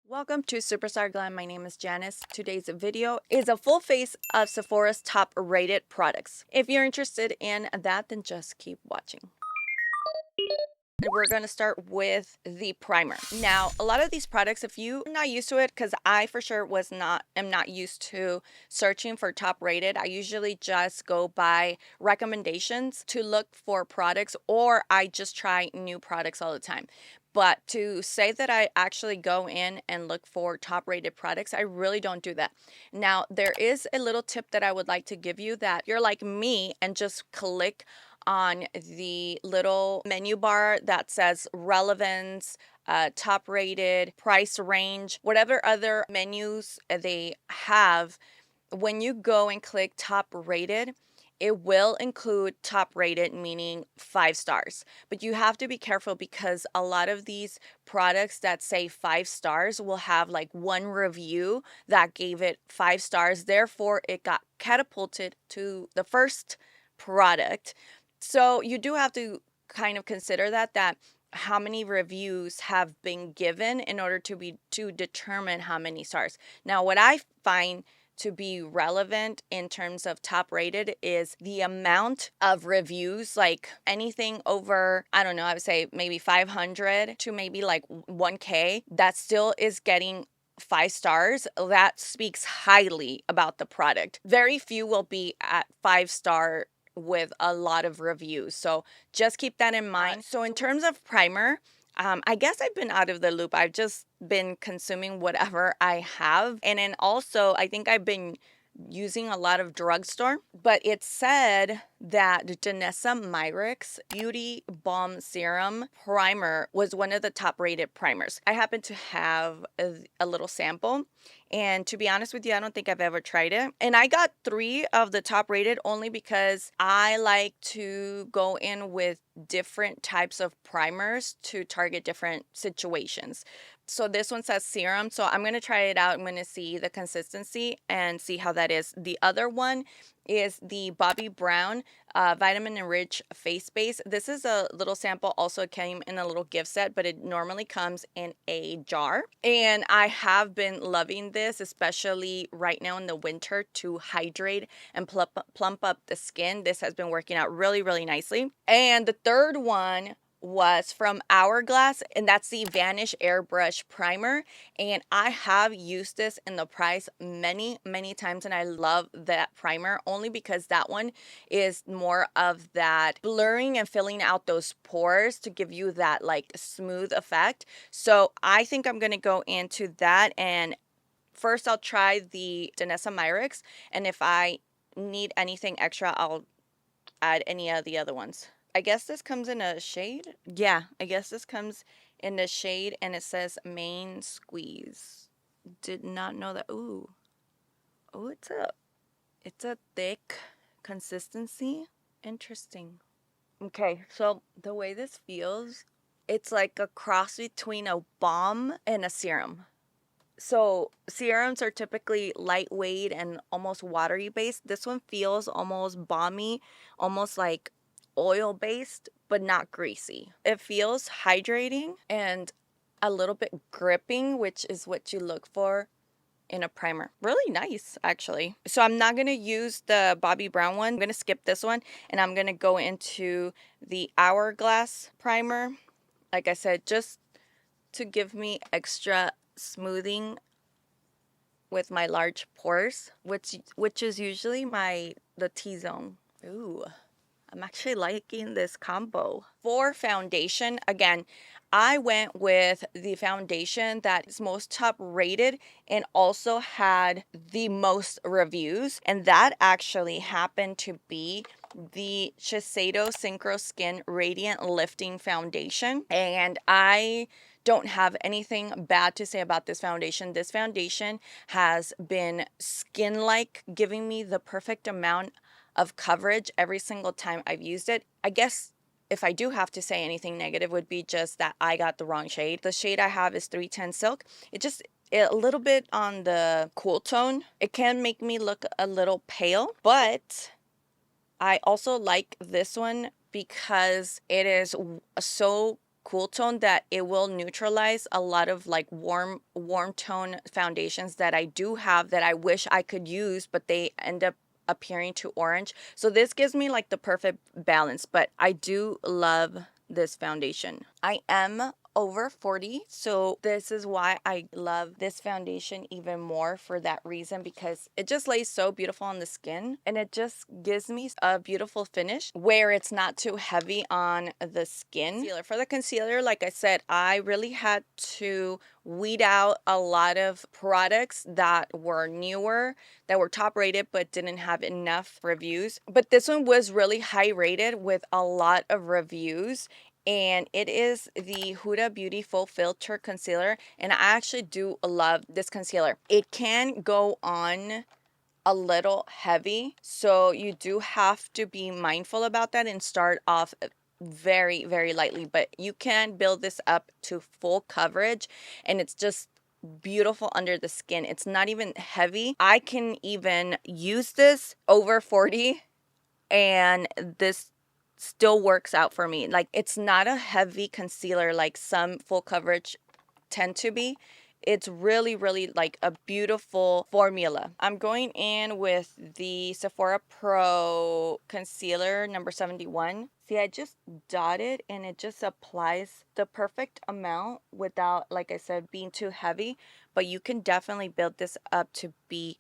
Welcome to Superstar Glam. My name is Janice. Today's video is a full face of Sephora's top rated products. If you're interested in that, then just keep watching. We're going to start with the primer. Now, a lot of these products, if you're not used to it, because I for sure am not used to searching for top rated. I usually just go by recommendations to look for products, or I just try new products all the time. But to say that I actually go in and look for top rated products, I really don't do that. Now, there is a little tip that I would like to give you that you're like me and just click on the little menu bar that says relevance, top rated, price range, whatever other menus they have. When you go and click top rated, it will include top rated, meaning 5 stars. But you have to be careful because a lot of these products that say 5 stars will have like one review that gave it 5 stars. Therefore, it got catapulted to the first product. So you do have to kind of consider that how many reviews have been given in order to determine how many stars. Now, what I find to be relevant in terms of top rated is the amount of reviews, like anything over, I don't know, I would say maybe 500 to maybe like 1K, that still is getting 5 stars. That speaks highly about the product. Very few will be at 5 star with a lot of reviews. So just keep that in mind. So in terms of primer, I guess I've been out of the loop. I've just been consuming whatever I have. And then also, I think I've been using a lot of drugstore, but it said that Danessa Myricks Beauty Balm Serum Primer was one of the top rated primers. I happen to have a little sample, and to be honest with you, I don't think I've ever tried it. And I got 3 of the top rated only because I like to go in with different types of primers to target different situations. So this one says serum, so I'm going to try it out. I'm going to see the consistency and see how that is. The other one is the Bobbi Brown Vitamin Enrich Face Base. This is a little sample. Also, it came in a little gift set, but it normally comes in a jar. And I have been loving this, especially right now in the winter, to hydrate and plump up the skin. This has been working out really, really nicely. And the third one was from Hourglass, and that's the Vanish Airbrush Primer. And I have used this in the price many times, and I love that primer only because that one is more of that blurring and filling out those pores to give you that like smooth effect. So I think I'm gonna go into that, and first I'll try the Danessa Myricks, and if I need anything extra, I'll add any of the other ones. I guess this comes in a shade. Yeah, I guess this comes in a shade, and it says Main Squeeze. Did not know that. Ooh. Oh, it's a thick consistency. Interesting. Okay, so the way this feels, it's like a cross between a balm and a serum. So serums are typically lightweight and almost watery based. This one feels almost balmy, almost like oil based, but not greasy. It feels hydrating and a little bit gripping, which is what you look for in a primer. Really nice, actually. So I'm not going to use the Bobbi Brown one. I'm going to skip this one, and I'm going to go into the Hourglass primer. Like I said, just to give me extra smoothing with my large pores, which is usually the T-zone. Ooh. I'm actually liking this combo. For foundation, again, I went with the foundation that is most top rated and also had the most reviews. And that actually happened to be the Shiseido Synchro Skin Radiant Lifting Foundation. And I don't have anything bad to say about this foundation. This foundation has been skin-like, giving me the perfect amount of coverage every single time I've used it. I guess if I do have to say anything negative would be just that I got the wrong shade. The shade I have is 310 Silk. It a little bit on the cool tone. It can make me look a little pale, but I also like this one because it is so cool tone that it will neutralize a lot of like warm tone foundations that I do have that I wish I could use, but they end up appearing too orange. So this gives me like the perfect balance, but I do love this foundation. I am over 40, so this is why I love this foundation even more for that reason, because it just lays so beautiful on the skin and it just gives me a beautiful finish where it's not too heavy on the skin. For the concealer, like I said, I really had to weed out a lot of products that were newer, that were top rated but didn't have enough reviews. But this one was really high rated with a lot of reviews, and it is the Huda Beauty Full Filter Concealer, and I actually do love this concealer. It can go on a little heavy, so you do have to be mindful about that and start off very, very lightly, but you can build this up to full coverage, and it's just beautiful under the skin. It's not even heavy. I can even use this over 40 and this still works out for me. Like, it's not a heavy concealer like some full coverage tend to be. It's really, really like a beautiful formula. I'm going in with the Sephora Pro Concealer number 71. See, I just dot it and it just applies the perfect amount without, like I said, being too heavy. But you can definitely build this up to be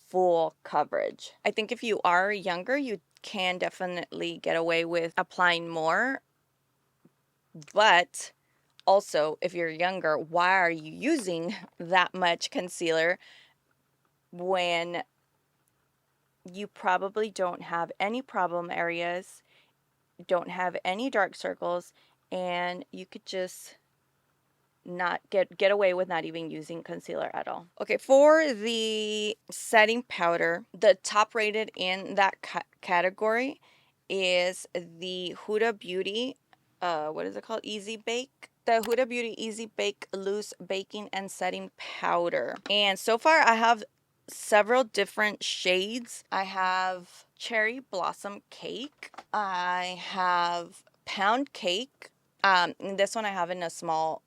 full coverage. I think if you are younger, you can definitely get away with applying more. But also, if you're younger, why are you using that much concealer when you probably don't have any problem areas, don't have any dark circles, and you could just not get away with not even using concealer at all. Okay, for the setting powder, the top rated in that category is the Huda Beauty, what is it called? Easy Bake. The Huda Beauty Easy Bake Loose Baking and Setting Powder. And so far I have several different shades. I have Cherry Blossom Cake. I have Pound Cake. This one I have in a small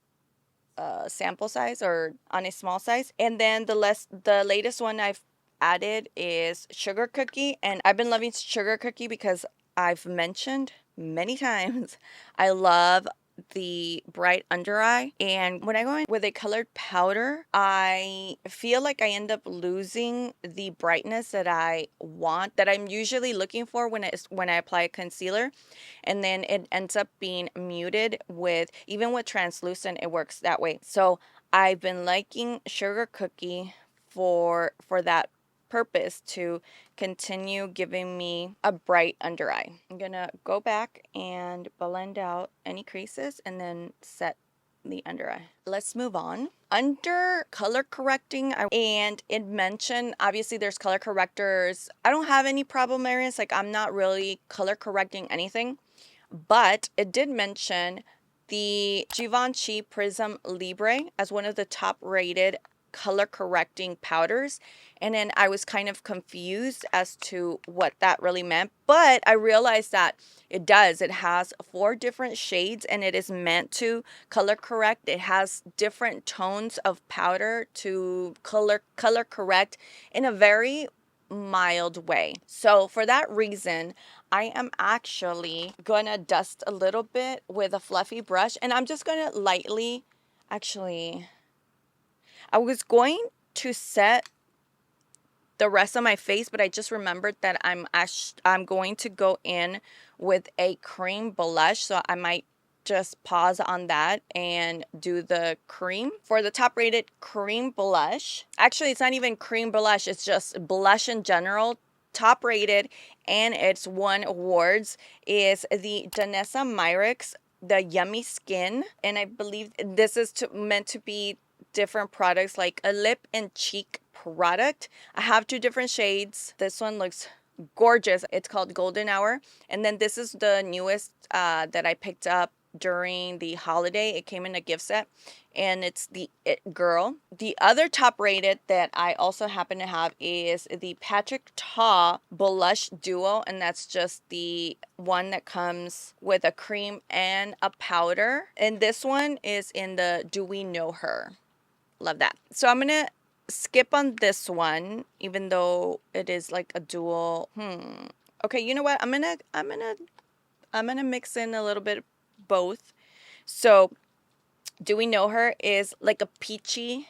sample size, or on a small size. And then the latest one I've added is Sugar Cookie, and I've been loving Sugar Cookie because I've mentioned many times I love the bright under eye, and when I go in with a colored powder, I feel like I end up losing the brightness that I want, that I'm usually looking for when I apply a concealer, and then it ends up being muted with, even with translucent, it works that way. So I've been liking Sugar Cookie for that purpose, to continue giving me a bright under eye. I'm gonna go back and blend out any creases and then set the under eye. Let's move on. Under color correcting, and it mentioned, obviously there's color correctors. I don't have any problem areas, like I'm not really color correcting anything, but it did mention the Givenchy Prism Libre as one of the top rated color correcting powders, and then I was kind of confused as to what that really meant, but I realized that it does. It has 4 different shades and it is meant to color correct. It has different tones of powder to color correct in a very mild way. So for that reason, I am actually gonna dust a little bit with a fluffy brush, and I'm just gonna lightly, actually, I was going to set the rest of my face, but I just remembered that I'm going to go in with a cream blush, so I might just pause on that and do the cream. For the top rated cream blush, actually it's not even cream blush, it's just blush in general, top rated, and it's won awards, is the Danessa Myricks, the Yummy Skin, and I believe this is meant to be different products, like a lip and cheek product. I have 2 different shades. This one looks gorgeous. It's called Golden Hour, and then this is the newest that I picked up during the holiday. It came in a gift set, and it's the It Girl. The other top rated that I also happen to have is the Patrick Ta Blush Duo, and that's just the one that comes with a cream and a powder. And this one is in the Do We Know Her. Love that. So I'm gonna skip on this one, even though it is like a dual. Okay, you know what? I'm gonna mix in a little bit of both. So Do We Know Her is like a peachy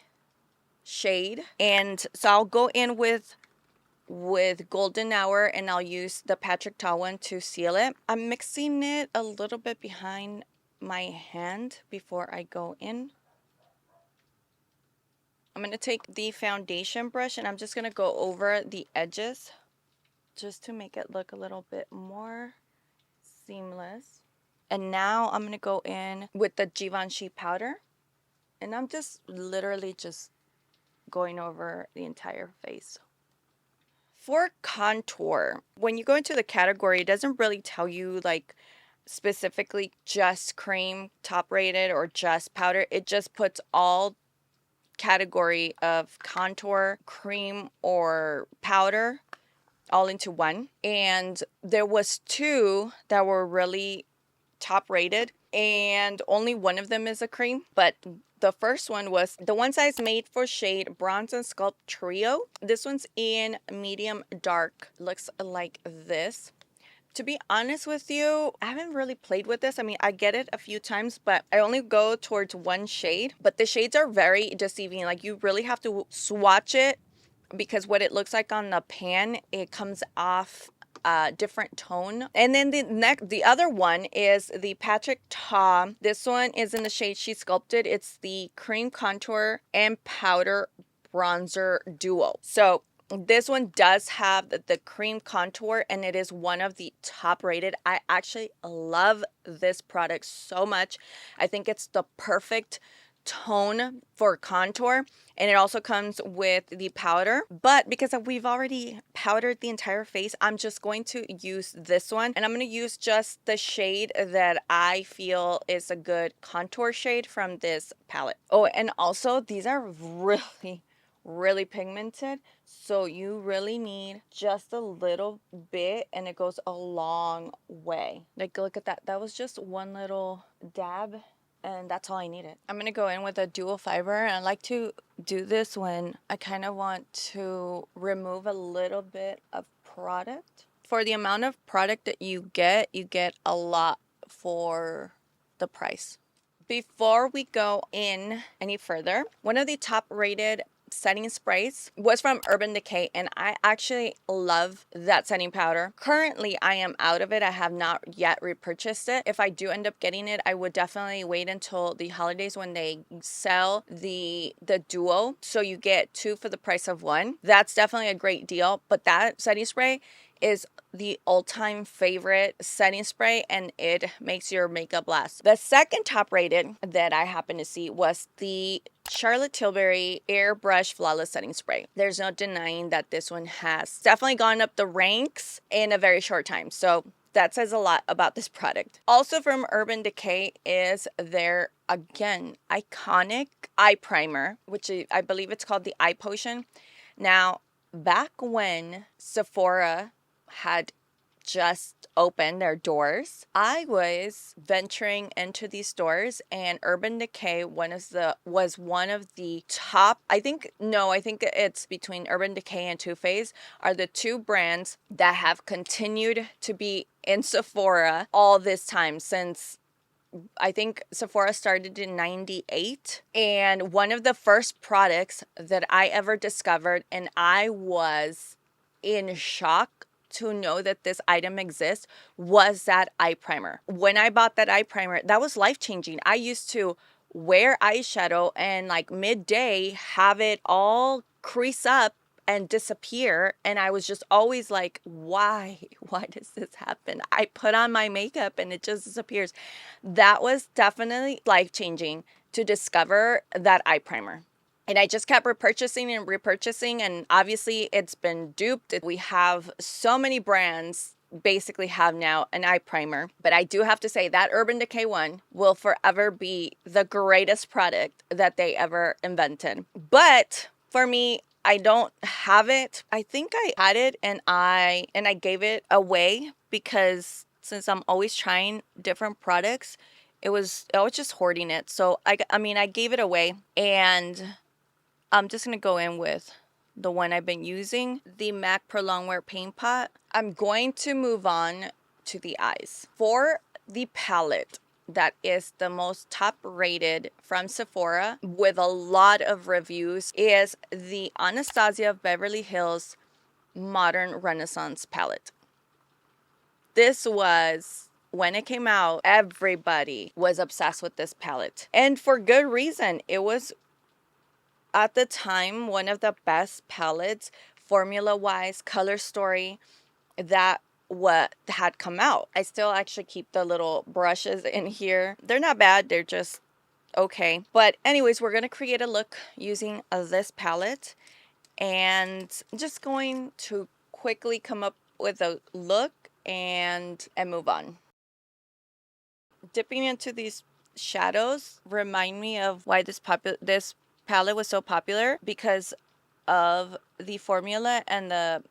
shade, and so I'll go in with Golden Hour, and I'll use the Patrick Ta one to seal it. I'm mixing it a little bit behind my hand before I go in. I'm going to take the foundation brush, and I'm just going to go over the edges just to make it look a little bit more seamless. And now I'm going to go in with the Givenchy powder, and I'm just literally just going over the entire face. For contour, when you go into the category, it doesn't really tell you like specifically just cream top rated or just powder. It just puts all category of contour, cream, or powder all into one. And there was two that were really top rated, and only one of them is a cream. But the first one was the One Size Made for Shade Bronze and Sculpt Trio. This one's in medium dark. Looks like this. To be honest with you, I haven't really played with this. I mean, I get it a few times, but I only go towards one shade. But the shades are very deceiving. Like, you really have to swatch it, because what it looks like on the pan, it comes off a different tone. And then the other one is the Patrick Ta. This one is in the shade She Sculpted. It's the Cream Contour and Powder Bronzer Duo. So this one does have the cream contour, and it is one of the top rated. I actually love this product so much. I think it's the perfect tone for contour, and it also comes with the powder. But because we've already powdered the entire face, I'm just going to use this one, and I'm going to use just the shade that I feel is a good contour shade from this palette. Oh, and also these are really pigmented, so you really need just a little bit, and it goes a long way. Like, look at that. That was just one little dab, and that's all I needed. I'm gonna go in with a dual fiber, and I like to do this when I kind of want to remove a little bit of product. For the amount of product that you get a lot for the price. Before we go in any further, one of the top rated setting sprays was from Urban Decay, and I actually love that setting powder. Currently, I am out of it. I have not yet repurchased it. If I do end up getting it, I would definitely wait until the holidays when they sell the duo, so you get two for the price of one. That's definitely a great deal. But that setting spray is the all-time favorite setting spray, and it makes your makeup last. The second top rated that I happened to see was the Charlotte Tilbury Airbrush Flawless Setting Spray. There's no denying that this one has definitely gone up the ranks in a very short time. So that says a lot about this product. Also from Urban Decay is their, again, iconic eye primer, which I believe it's called the Eye Potion. Now, back when Sephora had just opened their doors, I was venturing into these stores, and Urban Decay was one of the top, I think it's between Urban Decay and Too Faced are the two brands that have continued to be in Sephora all this time, since I think Sephora started in 98. And one of the first products that I ever discovered, and I was in shock to know that this item exists, was that eye primer. When I bought that eye primer, that was life-changing. I used to wear eyeshadow and like midday have it all crease up and disappear, and I was just always like, why does this happen? I put on my makeup and it just disappears. That was definitely life-changing to discover that eye primer. And I just kept repurchasing, and obviously it's been duped. We have so many brands basically have now an eye primer. But I do have to say that Urban Decay one will forever be the greatest product that they ever invented. But for me, I don't have it. I think I had it and I gave it away because since I'm always trying different products, I was just hoarding it. So I mean, I gave it away, and I'm just going to go in with the one I've been using, the MAC Pro Longwear Paint Pot. I'm going to move on to the eyes. For the palette that is the most top rated from Sephora with a lot of reviews is the Anastasia Beverly Hills Modern Renaissance palette. This was, when it came out, everybody was obsessed with this palette. And for good reason. It was, at the time, one of the best palettes, formula-wise, color story, that what had come out. I still actually keep the little brushes in here. They're not bad. They're just okay. But anyways, we're going to create a look using this palette. And I'm just going to quickly come up with a look and move on. Dipping into these shadows remind me of why this palette was so popular, because of the formula and the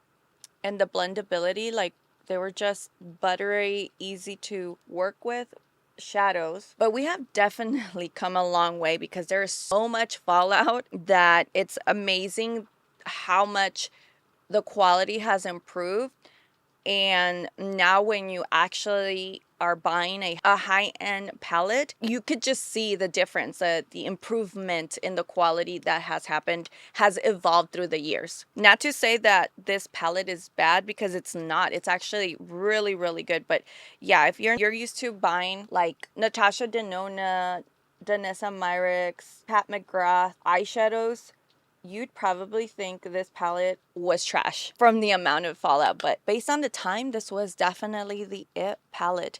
blendability. Like, they were just buttery, easy to work with shadows. But we have definitely come a long way, because there is so much fallout that it's amazing how much the quality has improved. And now when you actually are buying a high-end palette, you could just see the difference, the improvement in the quality that has happened, has evolved through the years. Not to say that this palette is bad, because it's not. It's actually really, really good. But yeah, if you're used to buying like Natasha Denona, Danessa Myricks, Pat McGrath eyeshadows, you'd probably think this palette was trash from the amount of fallout. But based on the time, this was definitely the it palette.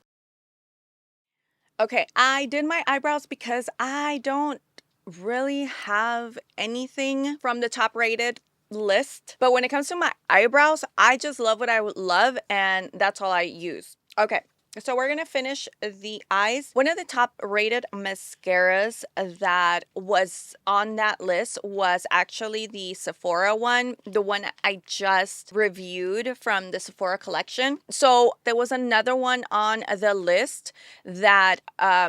Okay, I did my eyebrows because I don't really have anything from the top rated list. But when it comes to my eyebrows, I just love what I love, and that's all I use. Okay, so we're gonna finish the eyes. One of the top rated mascaras that was on that list was actually the Sephora one, the one I just reviewed from the Sephora collection. So there was another one on the list that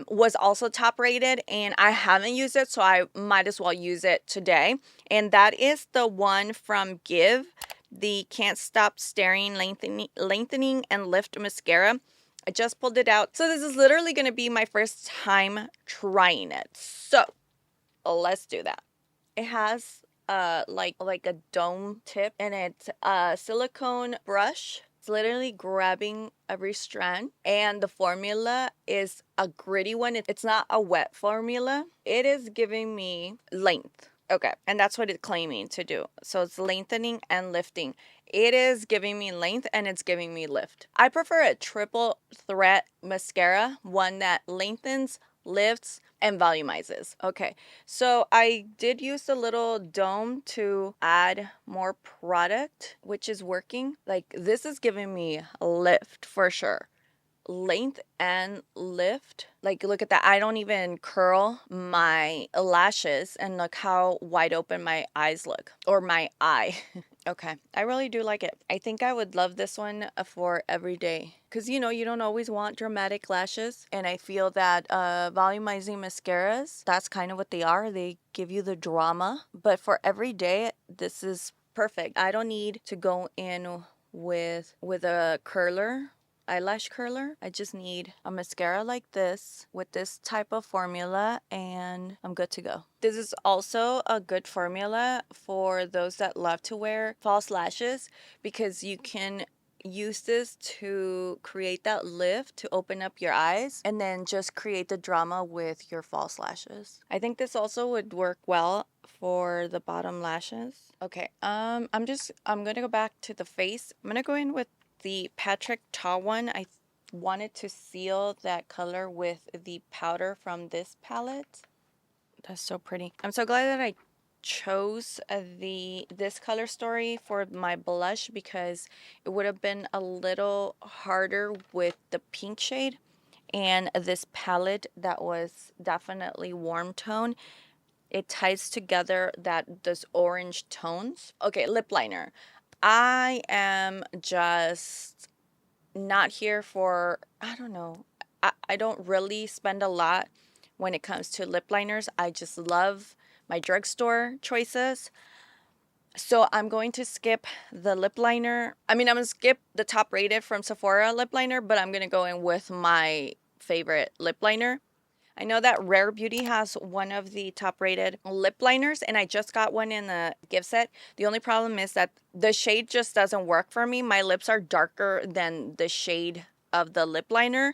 was also top rated, and I haven't used it, so I might as well use it today. And that is the one from Give, the Can't Stop Staring Lengthening and Lift Mascara. I just pulled it out. So this is literally going to be my first time trying it. So let's do that. It has like a dome tip, and it's a silicone brush. It's literally grabbing every strand, and the formula is a gritty one. It's not a wet formula. It is giving me length. Okay, and that's what it's claiming to do. So it's lengthening and lifting. It is giving me length and it's giving me lift. I prefer a triple threat mascara, one that lengthens, lifts, and volumizes. Okay, so I did use the little dome to add more product, which is working. Like, this is giving me a lift for sure. Length and lift. Like, look at that. I don't even curl my lashes, and look how wide open my eyes look, or my eye. Okay, I really do like it. I think I would love this one for every day, because you don't always want dramatic lashes, and I feel that volumizing mascaras, that's kind of what they are. They give you the drama, but for every day, this is perfect. I don't need to go in with a curler, eyelash curler. I just need a mascara like this with this type of formula, and I'm good to go. This is also a good formula for those that love to wear false lashes, because you can use this to create that lift to open up your eyes, and then just create the drama with your false lashes. I think this also would work well for the bottom lashes. Okay, I'm gonna go back to the face. I'm gonna go in with the Patrick Ta one. I wanted to seal that color with the powder from this palette. That's so pretty. I'm so glad that I chose this color story for my blush because it would have been a little harder with the pink shade and this palette that was definitely warm tone. It ties together those orange tones. Okay, lip liner. I am just not here for, I don't know. I don't really spend a lot when it comes to lip liners. I just love my drugstore choices. So I'm going to skip the lip liner. I'm going to skip the top rated from Sephora lip liner, but I'm going to go in with my favorite lip liner. I know that Rare Beauty has one of the top rated lip liners, and I just got one in the gift set. The only problem is that the shade just doesn't work for me. My lips are darker than the shade of the lip liner.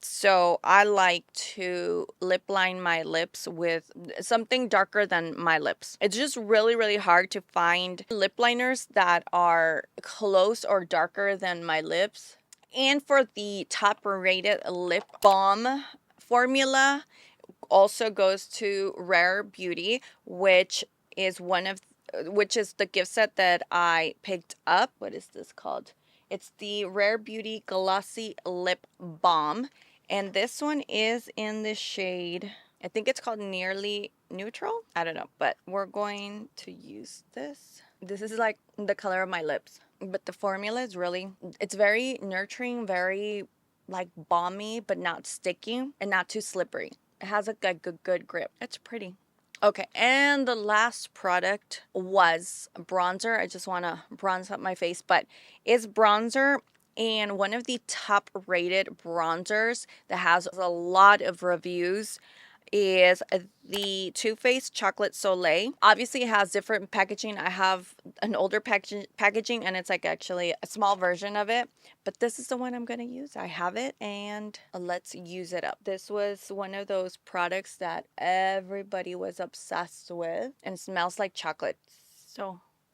So I like to lip line my lips with something darker than my lips. It's just really, really hard to find lip liners that are close or darker than my lips. And for the top rated lip balm formula also goes to Rare Beauty, which is the gift set that I picked up. What is this called? It's the Rare Beauty Glossy Lip Balm, and this one is in the shade, I think it's called Nearly Neutral. I don't know, but we're going to use this. This is like the color of my lips, but the formula is it's very nurturing, very like balmy, but not sticky and not too slippery. It has a good grip. It's pretty. Okay, and the last product was bronzer. I just want to bronze up my face, but it's bronzer, and one of the top rated bronzers that has a lot of reviews is the Too Faced Chocolate Soleil. Obviously, it has different packaging. I have an older packaging, and it's like actually a small version of it. But this is the one I'm going to use. I have it, and let's use it up. This was one of those products that everybody was obsessed with, and it smells like chocolate.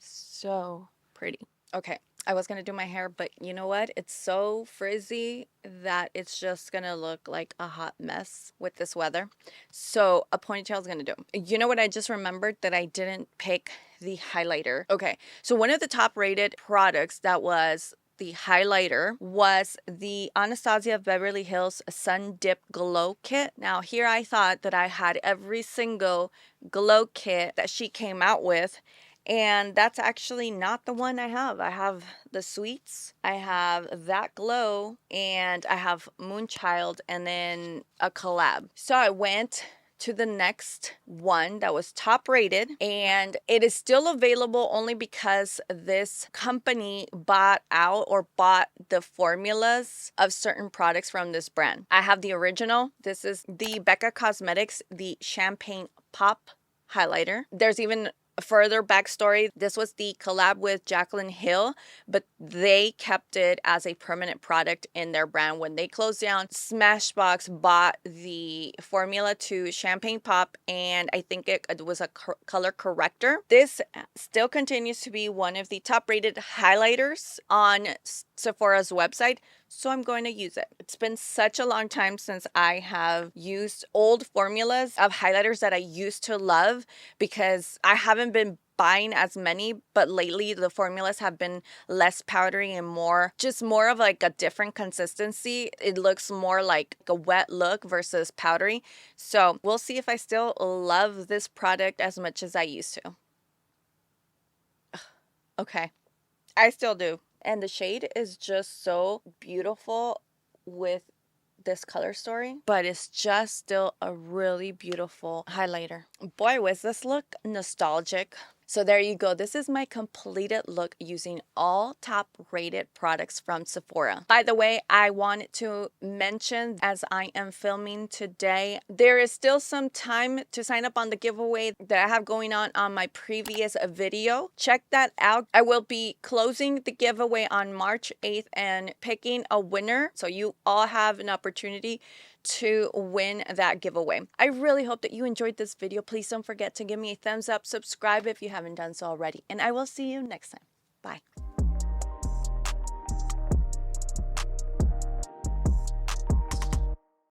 So pretty. Okay, I was going to do my hair, but you know what? It's so frizzy that it's just going to look like a hot mess with this weather. So a ponytail is going to do. You know what? I just remembered that I didn't pick the highlighter. Okay, so one of the top rated products that was the highlighter was the Anastasia Beverly Hills Sun Dip Glow Kit. Now here I thought that I had every single glow kit that she came out with, and that's actually not the one I have. I have the Sweets, I have That Glow, and I have Moonchild, and then a collab. So I went to the next one that was top rated, and it is still available only because this company bought the formulas of certain products from this brand. I have the original. This is the Becca Cosmetics, the Champagne Pop highlighter. There's even a further backstory. This was the collab with Jaclyn Hill, but they kept it as a permanent product in their brand. When they closed down, Smashbox bought the formula to Champagne Pop, and I think it was a color corrector. This still continues to be one of the top rated highlighters on Sephora's website, so I'm going to use it. It's been such a long time since I have used old formulas of highlighters that I used to love, because I haven't been buying as many, but lately the formulas have been less powdery and more of like a different consistency. It looks more like a wet look versus powdery. So we'll see if I still love this product as much as I used to. Okay, I still do. And the shade is just so beautiful with this color story, but it's just still a really beautiful highlighter. Boy, was this look nostalgic. So there you go. This is my completed look using all top rated products from Sephora. By the way, I wanted to mention, as I am filming today, there is still some time to sign up on the giveaway that I have going on my previous video. Check that out. I will be closing the giveaway on March 8th and picking a winner. So you all have an opportunity to win that giveaway. I really hope that you enjoyed this video. Please don't forget to give me a thumbs up, subscribe if you haven't done so already, and I will see you next time. Bye.